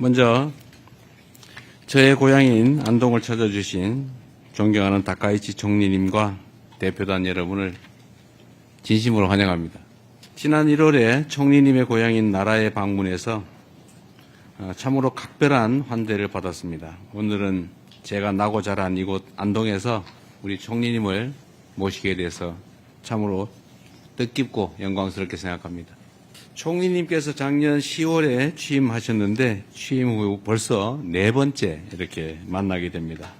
먼저 저의 고향인 안동을 찾아주신 존경하는 다카이치 총리님과 대표단 여러분을 진심으로 환영합니다. 지난 1월에 총리님의 고향인 나라에 방문해서 참으로 각별한 환대를 받았습니다. 오늘은 제가 나고 자란 이곳 안동에서 우리 총리님을 모시게 돼서 참으로 뜻깊고 영광스럽게 생각합니다. 총리님께서 작년 10월에 취임하셨는데 취임 후 벌써 4번째 이렇게 만나게 됩니다.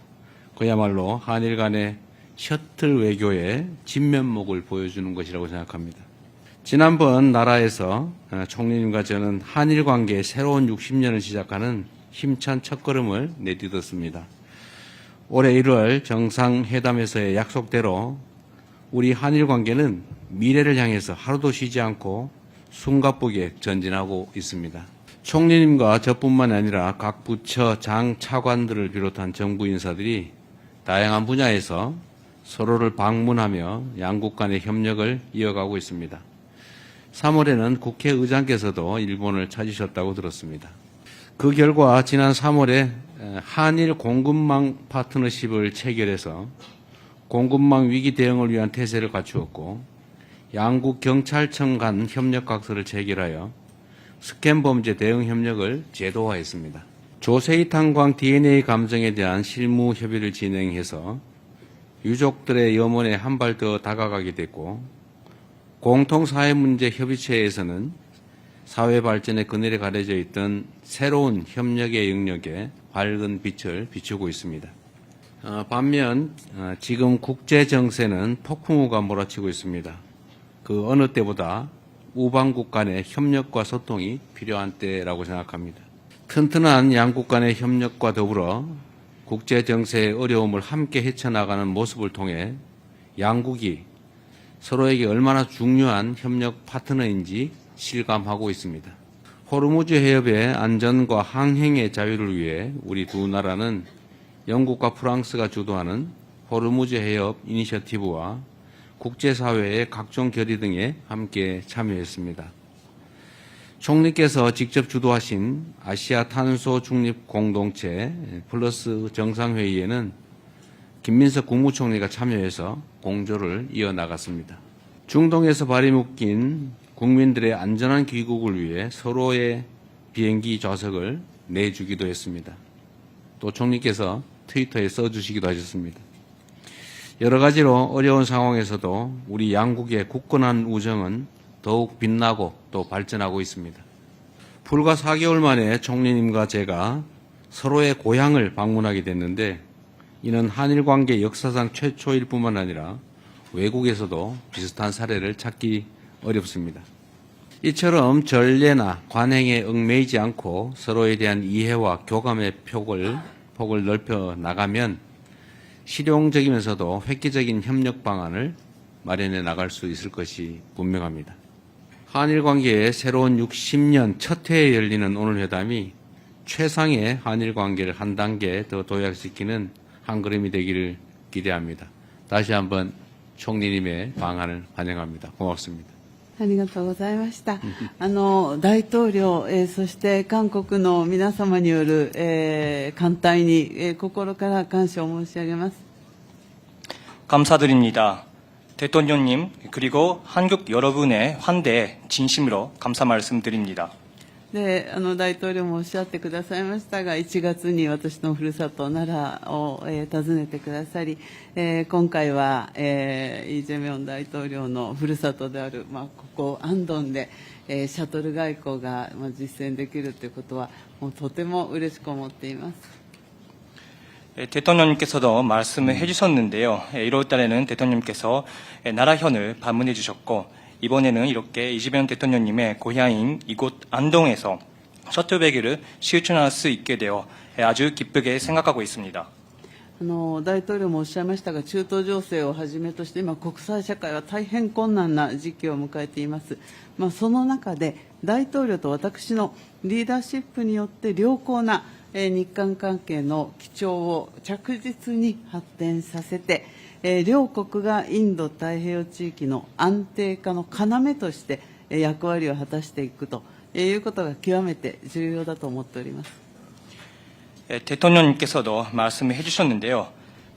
그야말로 한일 간의 셔틀 외교의 진면목을 보여주는 것이라고 생각합니다. 지난번 나라에서 총리님과 저는 한일 관계의 새로운 60년을 시작하는 힘찬 첫걸음을 내딛었습니다. 올해 1월 정상회담에서의 약속대로 우리 한일 관계는 미래를 향해서 하루도 쉬지 않고 숨가쁘게 전진하고 있습니다. 총리님과 저뿐만 아니라 각 부처 장 차관들을 비롯한 정부 인사들이 다양한 분야에서 서로를 방문하며 양국 간의 협력을 이어가고 있습니다. 3월에는 국회의장께서도 일본을 찾으셨다고 들었습니다. 그 결과 지난 3월에 한일 공급망 파트너십을 체결해서 공급망 위기 대응을 위한 태세를 갖추었고 양국 경찰청 간 협력각서를 체결하여 스캔 범죄 대응 협력을 제도화했습니다. 조세희 탄광 DNA 감정에 대한 실무 협의를 진행해서 유족들의 염원에 한 발 더 다가가게 됐고 공통사회문제 협의체에서는 사회 발전의 그늘에 가려져 있던 새로운 협력의 영역에 밝은 빛을 비추고 있습니다. 반면 지금 국제정세는 폭풍우가 몰아치고 있습니다. 그 어느 때보다 우방국 간의 협력과 소통이 필요한 때라고 생각합니다. 튼튼한 양국 간의 협력과 더불어 국제정세의 어려움을 함께 헤쳐나가는 모습을 통해 양국이 서로에게 얼마나 중요한 협력 파트너인지 실감하고 있습니다. 호르무즈 해협의 안전과 항행의 자유를 위해 우리 두 나라는 영국과 프랑스가 주도하는 호르무즈 해협 이니셔티브와 국제사회의 각종 결의 등에 함께 참여했습니다. 총리께서 직접 주도하신 아시아 탄소 중립 공동체 플러스 정상회의에는 김민석 국무총리가 참여해서 공조를 이어나갔습니다. 중동에서 발이 묶인 국민들의 안전한 귀국을 위해 서로의 비행기 좌석을 내주기도 했습니다. 또 총리께서 트위터에 써주시기도 하셨습니다. 여러 가지로 어려운 상황에서도 우리 양국의 굳건한 우정은 더욱 빛나고 또 발전하고 있습니다. 불과 4개월 만에 총리님과 제가 서로의 고향을 방문하게 됐는데 이는 한일 관계 역사상 최초일 뿐만 아니라 외국에서도 비슷한 사례를 찾기 어렵습니다. 이처럼 전례나 관행에 얽매이지 않고 서로에 대한 이해와 교감의 폭을 넓혀 나가면 실용적이면서도 획기적인 협력 방안을 마련해 나갈 수 있을 것이 분명합니다. 한일 관계의 새로운 60년 첫 해에 열리는 오늘 회담이 최상의 한일 관계를 한 단계 더 도약시키는 한 걸음이 되기를 기대합니다. 다시 한번 총리님의 방안을 환영합니다. 고맙습니다. ありがとうございました。大統領、そして韓国の皆様による、歓待に、心から感謝を申し上げます。 감사드립니다. 대통령님 그리고 한국 여러분의 환대에 진심으로 감사 말씀드립니다. で、大統領もおっしゃってくださいましたが、1月に私のふるさと奈良を、訪ねてくださり、今回は、イ・ジェミョン大統領のふるさとである、ここ安東で、シャトル外交が、実践できるということは、もうとても嬉しく思っています。 대통령님께서도 말씀을 해주셨는데요. 1월 달에는 대통령님께서 나라현을 방문해 주셨고 이번에는 이렇게 이재명 대통령님의 고향인 이곳 안동에서 셔틀배기를 실천할 수 있게 되어 아주 기쁘게 생각하고 있습니다. 大統領もおっしゃいましたが、中東情勢をはじめとして、今、国際社会は大変困難な時期を迎えています。その中で、大統領と私のリーダーシップによって良好な日韓関係の基調を着実に発展させて、両国がインド太平洋地域の安定化の要として役割を果たしていくということが極めて重要だと思っております。 대통령님께서도 말씀을 해주셨는데요.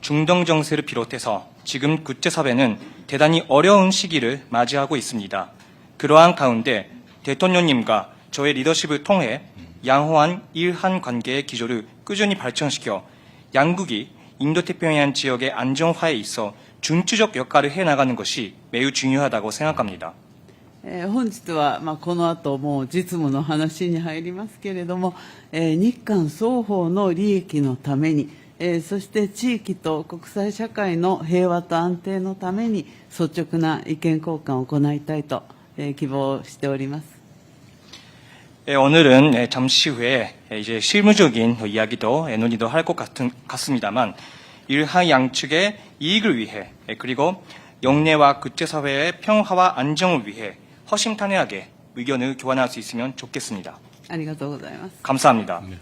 중동 정세를 비롯해서 지금 국제사회는 대단히 어려운 시기를 맞이하고 있습니다. 그러한 가운데 대통령님과 저의 리더십을 통해 양호한 일한 관계의 기조를 꾸준히 발전시켜 양국이 인도태평양 지역의 안정화에 있어 중추적 역할을 해나가는 것이 매우 중요하다고 생각합니다.本日は、この後もう実務の話に入りますけれども、日韓双方の利益のために、そして地域と国際社会の平和と安定のために率直な意見交換を行いたいと、希望しております。 오늘은 잠시 후에 이제 실무적인 이야기도 논의도 할 것 같습니다만 일한 양측의 이익을 위해 그리고 영내와 국제사회의 평화와 안정을 위해 허심탄회하게 의견을 교환할 수 있으면 좋겠습니다. ありがとうございます。 감사합니다. 네.